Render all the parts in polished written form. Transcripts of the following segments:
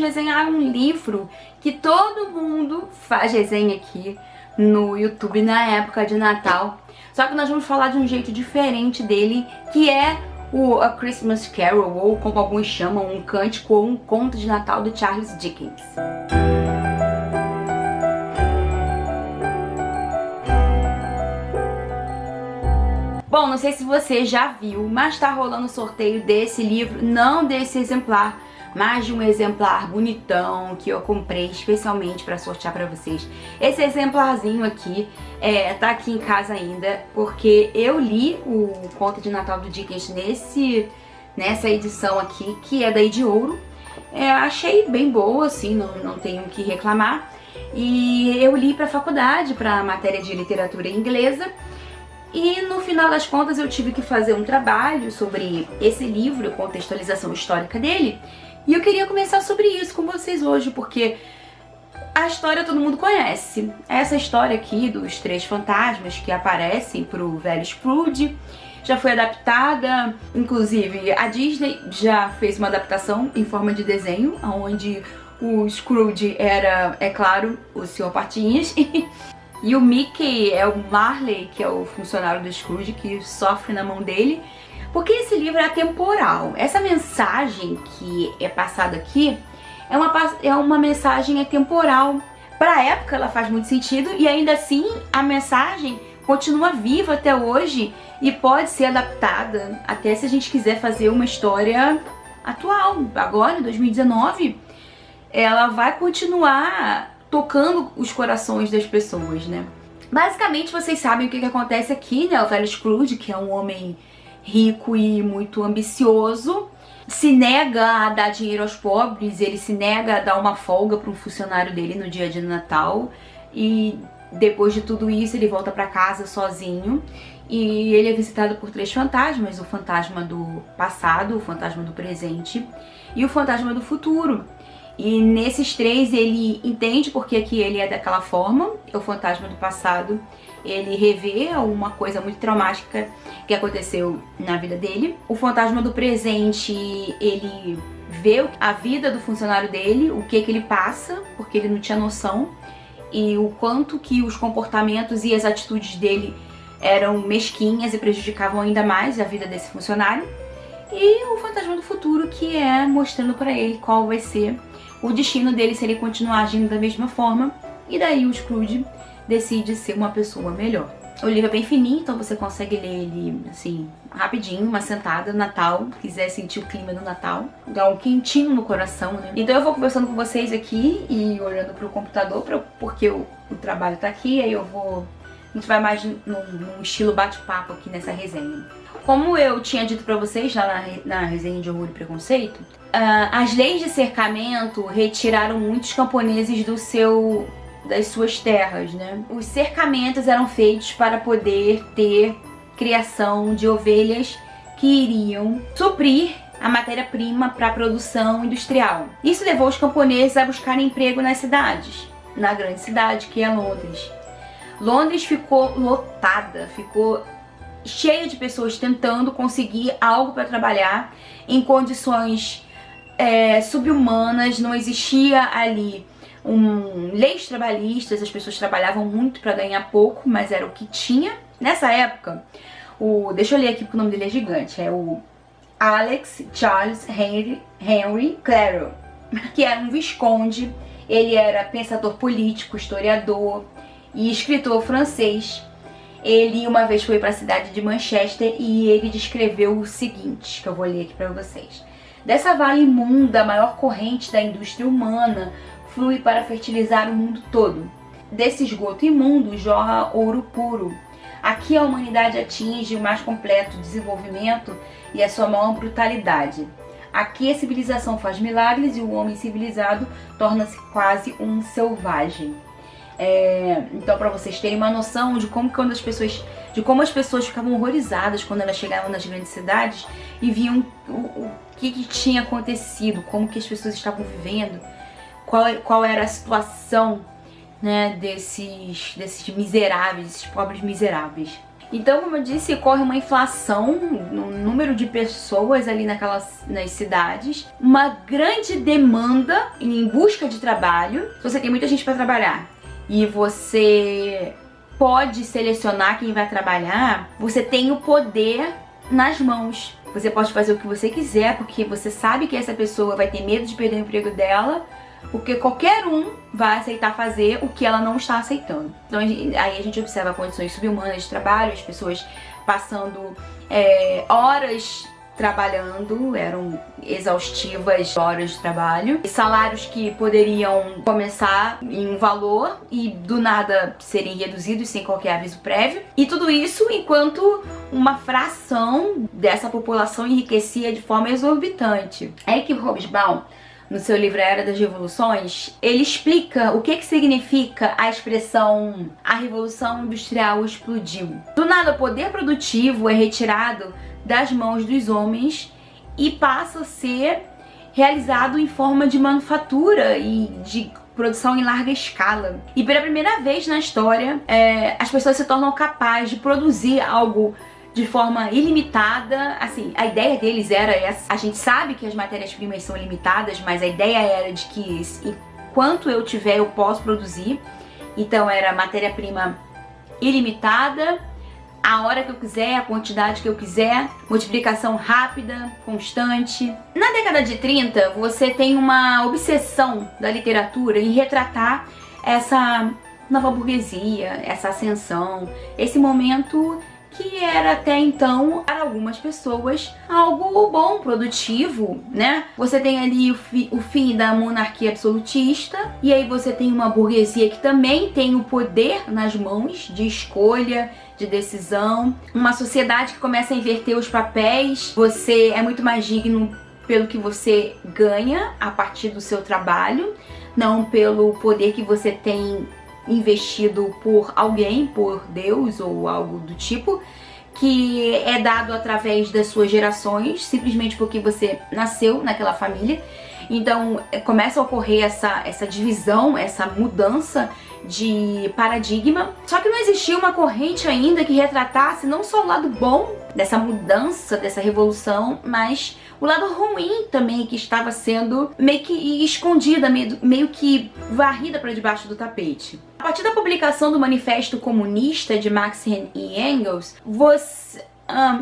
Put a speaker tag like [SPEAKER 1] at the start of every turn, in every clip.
[SPEAKER 1] vamos desenhar um livro que todo mundo faz resenha aqui no YouTube na época de Natal. Só que nós vamos falar de um jeito diferente dele, que é o A Christmas Carol, ou como alguns chamam, um cântico ou um conto de Natal do Charles Dickens. Bom, não sei se você já viu, mas tá rolando sorteio desse livro, não desse exemplar, mas de um exemplar bonitão que eu comprei especialmente para sortear para vocês. Esse exemplarzinho aqui tá aqui em casa ainda, porque eu li o conto de Natal do Dickens nessa edição aqui, que é daí de ouro. Achei bem boa, assim, não tenho o que reclamar. E eu li para faculdade, para matéria de literatura inglesa. E no final das contas eu tive que fazer um trabalho sobre esse livro, contextualização histórica dele. E eu queria começar sobre isso com vocês hoje, porque a história todo mundo conhece. Essa história aqui dos três fantasmas que aparecem pro velho Scrooge já foi adaptada, inclusive a Disney já fez uma adaptação em forma de desenho, onde o Scrooge era, é claro, o Sr. Patinhas. E o Mickey é o Marley, que é o funcionário do Scrooge, que sofre na mão dele. Porque esse livro é atemporal. Essa mensagem que é passada aqui é uma mensagem atemporal. Para a época ela faz muito sentido e ainda assim a mensagem continua viva até hoje e pode ser adaptada até se a gente quiser fazer uma história atual. Agora, em 2019, ela vai continuar tocando os corações das pessoas, né? Basicamente, vocês sabem o que acontece aqui, né? O velho Scrooge, que é um homem rico e muito ambicioso, se nega a dar dinheiro aos pobres, ele se nega a dar uma folga para um funcionário dele no dia de Natal, e depois de tudo isso ele volta para casa sozinho e ele é visitado por três fantasmas: o fantasma do passado, o fantasma do presente e o fantasma do futuro. E nesses três ele entende porque que ele é daquela forma. O fantasma do passado, ele revê uma coisa muito traumática que aconteceu na vida dele. O fantasma do presente, ele vê a vida do funcionário dele, o que ele passa, porque ele não tinha noção, e o quanto que os comportamentos e as atitudes dele eram mesquinhas e prejudicavam ainda mais a vida desse funcionário. E o fantasma do futuro, que é mostrando pra ele qual vai ser o destino dele se ele continuar agindo da mesma forma. E daí o Scrooge decide ser uma pessoa melhor. O livro é bem fininho, então você consegue ler ele assim, rapidinho, uma sentada, Natal, quiser sentir o clima do Natal, dá um quentinho no coração, né? Então eu vou conversando com vocês aqui e olhando pro computador, porque o trabalho tá aqui, aí a gente vai mais num estilo bate-papo aqui nessa resenha. Como eu tinha dito pra vocês lá na resenha de Orgulho e Preconceito, as leis de cercamento retiraram muitos camponeses das suas terras, né? Os cercamentos eram feitos para poder ter criação de ovelhas que iriam suprir a matéria-prima para a produção industrial. Isso levou os camponeses a buscarem emprego nas cidades, na grande cidade que é Londres. Londres ficou lotada, ficou cheia de pessoas tentando conseguir algo para trabalhar em condições subhumanas. Não existia ali leis trabalhistas, as pessoas trabalhavam muito para ganhar pouco, mas era o que tinha. Nessa época, deixa eu ler aqui porque o nome dele é gigante, é o Alex Charles Henry Claro, que era um visconde. Ele era pensador político, historiador e escritor francês. Ele uma vez foi para a cidade de Manchester e ele descreveu o seguinte, que eu vou ler aqui para vocês. Dessa vala imunda, a maior corrente da indústria humana flui para fertilizar o mundo todo. Desse esgoto imundo jorra ouro puro. Aqui a humanidade atinge o mais completo desenvolvimento e a sua maior brutalidade. Aqui a civilização faz milagres e o homem civilizado torna-se quase um selvagem. Então, para vocês terem uma noção de como as pessoas ficavam horrorizadas quando elas chegavam nas grandes cidades e viam o que tinha acontecido, como que as pessoas estavam vivendo, qual era a situação, né, desses miseráveis, desses pobres miseráveis. Então, como eu disse, corre uma inflação no número de pessoas ali nas cidades, uma grande demanda em busca de trabalho. Se você tem muita gente para trabalhar e você pode selecionar quem vai trabalhar, você tem o poder nas mãos. Você pode fazer o que você quiser, porque você sabe que essa pessoa vai ter medo de perder o emprego dela, porque qualquer um vai aceitar fazer o que ela não está aceitando. Então aí a gente observa condições subhumanas de trabalho, as pessoas passando horas trabalhando, eram exaustivas horas de trabalho, salários que poderiam começar em um valor e do nada serem reduzidos sem qualquer aviso prévio, e tudo isso enquanto uma fração dessa população enriquecia de forma exorbitante. Eric Hobsbawm, no seu livro A Era das Revoluções, ele explica o que significa a expressão "a Revolução Industrial explodiu". Do nada, o poder produtivo é retirado das mãos dos homens e passa a ser realizado em forma de manufatura e de produção em larga escala. E pela primeira vez na história, as pessoas se tornam capazes de produzir algo de forma ilimitada. Assim, a ideia deles era essa. A gente sabe que as matérias-primas são limitadas, mas a ideia era de que enquanto eu tiver, eu posso produzir. Então era matéria-prima ilimitada, a hora que eu quiser, a quantidade que eu quiser, multiplicação rápida, constante. Na década de 30, você tem uma obsessão da literatura em retratar essa nova burguesia, essa ascensão, esse momento que era até então, para algumas pessoas, algo bom, produtivo, né? Você tem ali o fim da monarquia absolutista, e aí você tem uma burguesia que também tem o poder nas mãos de escolha, de decisão, uma sociedade que começa a inverter os papéis. Você é muito mais digno pelo que você ganha a partir do seu trabalho, não pelo poder que você tem investido por alguém, por Deus ou algo do tipo, que é dado através das suas gerações, simplesmente porque você nasceu naquela família. Então começa a ocorrer essa divisão, essa mudança de paradigma. Só que não existia uma corrente ainda que retratasse não só o lado bom dessa mudança, dessa revolução, mas o lado ruim também, que estava sendo meio que escondida, meio que varrida para debaixo do tapete. A partir da publicação do Manifesto Comunista de Marx e Engels,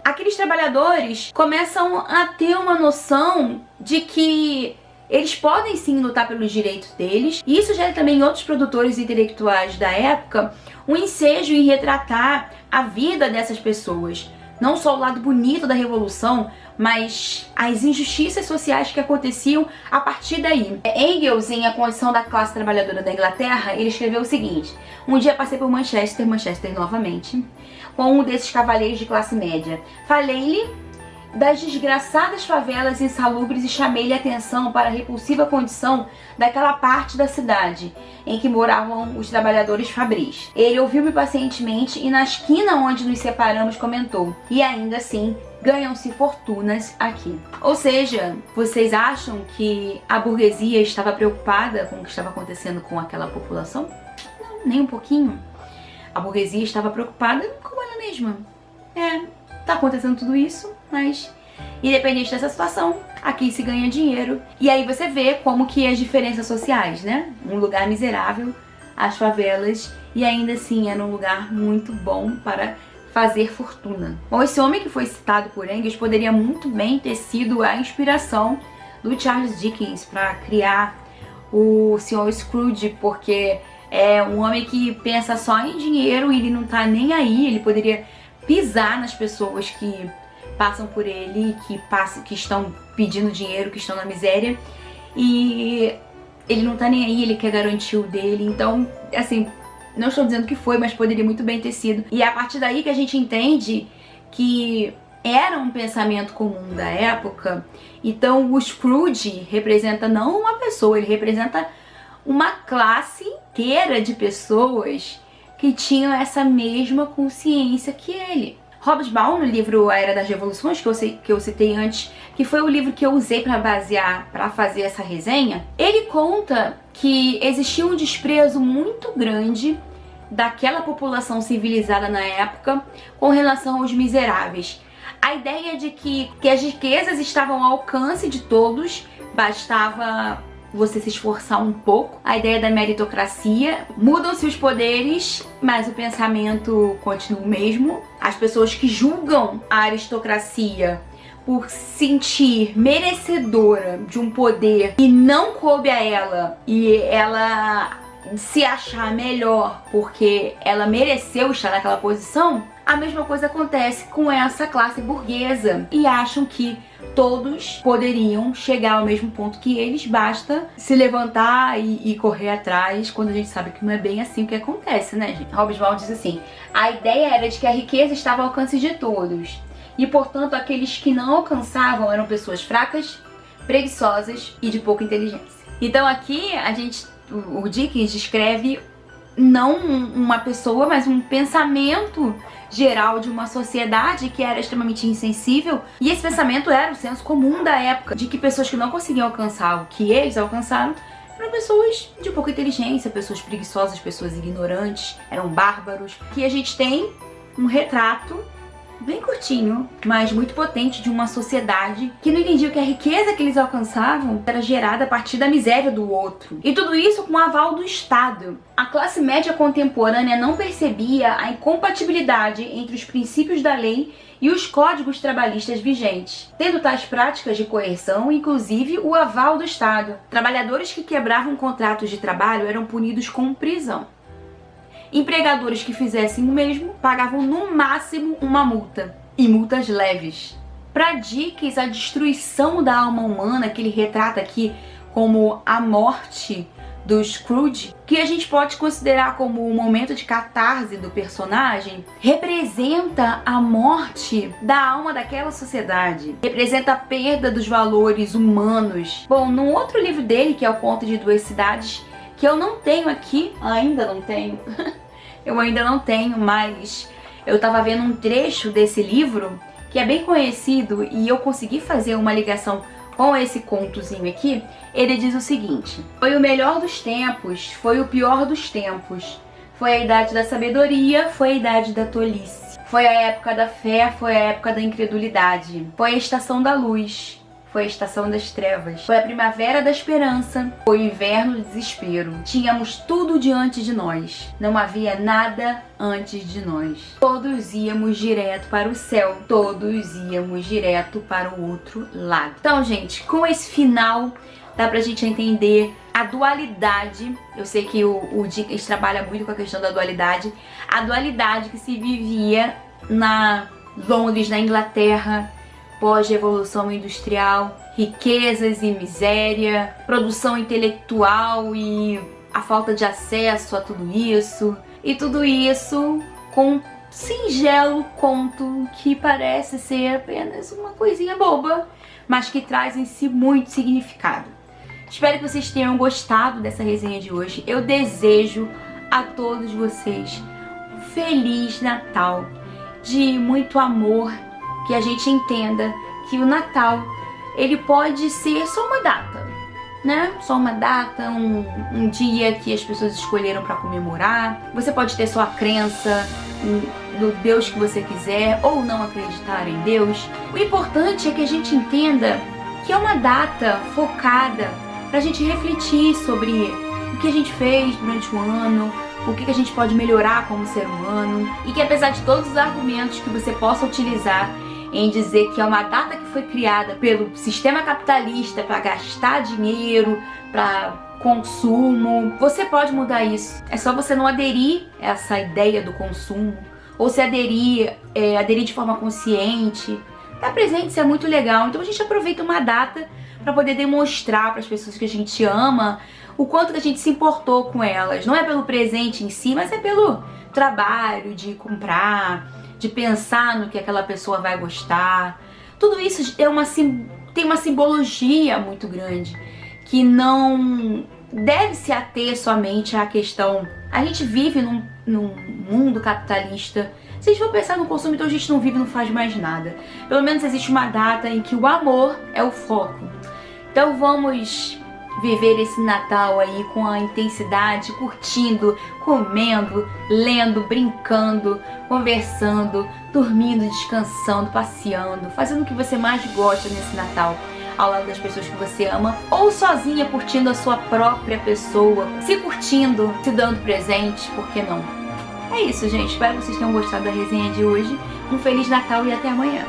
[SPEAKER 1] aqueles trabalhadores começam a ter uma noção de que eles podem sim lutar pelos direitos deles, e isso gera também em outros produtores intelectuais da época um ensejo em retratar a vida dessas pessoas. Não só o lado bonito da revolução, mas as injustiças sociais que aconteciam a partir daí. Engels, em A Condição da Classe Trabalhadora da Inglaterra, ele escreveu o seguinte: um dia passei por Manchester novamente, com um desses cavalheiros de classe média. Falei-lhe das desgraçadas favelas insalubres e chamei-lhe a atenção para a repulsiva condição daquela parte da cidade em que moravam os trabalhadores fabris. Ele ouviu-me pacientemente e na esquina onde nos separamos comentou: e ainda assim ganham-se fortunas aqui. Ou seja, vocês acham que a burguesia estava preocupada com o que estava acontecendo com aquela população? Não, nem um pouquinho. A burguesia estava preocupada com ela mesma. Tá acontecendo tudo isso, mas independente dessa situação, aqui se ganha dinheiro. E aí você vê como que as diferenças sociais, né? Um lugar miserável, as favelas, e ainda assim era um lugar muito bom para fazer fortuna. Bom, esse homem que foi citado por Engels poderia muito bem ter sido a inspiração do Charles Dickens para criar o Sr. Scrooge, porque é um homem que pensa só em dinheiro e ele não tá nem aí. Ele poderia pisar nas pessoas que passam por ele, que estão pedindo dinheiro, que estão na miséria, e ele não tá nem aí, ele quer garantir o dele. Então, assim, não estou dizendo que foi, mas poderia muito bem ter sido. E é a partir daí que a gente entende que era um pensamento comum da época. Então o Scrooge representa não uma pessoa, ele representa uma classe inteira de pessoas que tinham essa mesma consciência que ele. Hobsbawm, no livro A Era das Revoluções, que eu citei antes, que foi o livro que eu usei para basear, para fazer essa resenha, ele conta que existia um desprezo muito grande daquela população civilizada na época com relação aos miseráveis. A ideia de que as riquezas estavam ao alcance de todos, bastava você se esforçar um pouco. A ideia da meritocracia, mudam-se os poderes, mas o pensamento continua o mesmo. As pessoas que julgam a aristocracia por sentir merecedora de um poder que não coube a ela, e ela se achar melhor porque ela mereceu estar naquela posição, a mesma coisa acontece com essa classe burguesa e acham que todos poderiam chegar ao mesmo ponto que eles, basta se levantar e correr atrás, quando a gente sabe que não é bem assim o que acontece, né, gente? Hobsbawm diz assim: a ideia era de que a riqueza estava ao alcance de todos e, portanto, aqueles que não alcançavam eram pessoas fracas, preguiçosas e de pouca inteligência. Então aqui o Dickens descreve não uma pessoa, mas um pensamento geral de uma sociedade que era extremamente insensível, e esse pensamento era o senso comum da época, de que pessoas que não conseguiam alcançar o que eles alcançaram eram pessoas de pouca inteligência, pessoas preguiçosas, pessoas ignorantes, eram bárbaros. Aqui a gente tem um retrato bem curtinho, mas muito potente, de uma sociedade que não entendia que a riqueza que eles alcançavam era gerada a partir da miséria do outro. E tudo isso com o aval do Estado. A classe média contemporânea não percebia a incompatibilidade entre os princípios da lei e os códigos trabalhistas vigentes, tendo tais práticas de coerção, inclusive o aval do Estado. Trabalhadores que quebravam contratos de trabalho eram punidos com prisão. Empregadores que fizessem o mesmo pagavam no máximo uma multa, e multas leves. Para Dickens, a destruição da alma humana, que ele retrata aqui como a morte do Scrooge, que a gente pode considerar como um momento de catarse do personagem, representa a morte da alma daquela sociedade, representa a perda dos valores humanos. Bom, num outro livro dele, que é O Conto de Duas Cidades, que eu não tenho aqui, ainda não tenho, mas eu tava vendo um trecho desse livro que é bem conhecido e eu consegui fazer uma ligação com esse contozinho aqui. Ele diz o seguinte: foi o melhor dos tempos, foi o pior dos tempos, foi a idade da sabedoria, foi a idade da tolice, foi a época da fé, foi a época da incredulidade, foi a estação da luz, foi a estação das trevas, foi a primavera da esperança, foi o inverno do desespero. Tínhamos tudo diante de nós, não havia nada antes de nós. Todos íamos direto para o céu, todos íamos direto para o outro lado. Então, gente, com esse final dá pra gente entender a dualidade. Eu sei que o Dickens trabalha muito com a questão da dualidade, a dualidade que se vivia na Londres, na Inglaterra, pós-revolução industrial, riquezas e miséria, produção intelectual e a falta de acesso a tudo isso. E tudo isso com um singelo conto que parece ser apenas uma coisinha boba, mas que traz em si muito significado. Espero que vocês tenham gostado dessa resenha de hoje. Eu desejo a todos vocês um Feliz Natal, de muito amor, que a gente entenda que o Natal, ele pode ser só uma data, né? Só uma data, um dia que as pessoas escolheram para comemorar. Você pode ter sua crença no Deus que você quiser ou não acreditar em Deus. O importante é que a gente entenda que é uma data focada para a gente refletir sobre o que a gente fez durante o ano, o que a gente pode melhorar como ser humano, e que apesar de todos os argumentos que você possa utilizar em dizer que é uma data que foi criada pelo sistema capitalista para gastar dinheiro, para consumo, você pode mudar isso. É só você não aderir a essa ideia do consumo, ou se aderir de forma consciente. Estar presente, isso é muito legal. Então a gente aproveita uma data para poder demonstrar para as pessoas que a gente ama o quanto que a gente se importou com elas. Não é pelo presente em si, mas é pelo trabalho de comprar, de pensar no que aquela pessoa vai gostar. Tudo isso tem uma simbologia muito grande, que não deve se ater somente à questão. A gente vive num mundo capitalista. Se a gente for pensar no consumo, então a gente não vive, não faz mais nada. Pelo menos existe uma data em que o amor é o foco. Então vamos viver esse Natal aí com a intensidade, curtindo, comendo, lendo, brincando, conversando, dormindo, descansando, passeando, fazendo o que você mais gosta nesse Natal, ao lado das pessoas que você ama, ou sozinha curtindo a sua própria pessoa, se curtindo, se dando presente, por que não? É isso, gente. Espero que vocês tenham gostado da resenha de hoje. Um Feliz Natal e até amanhã.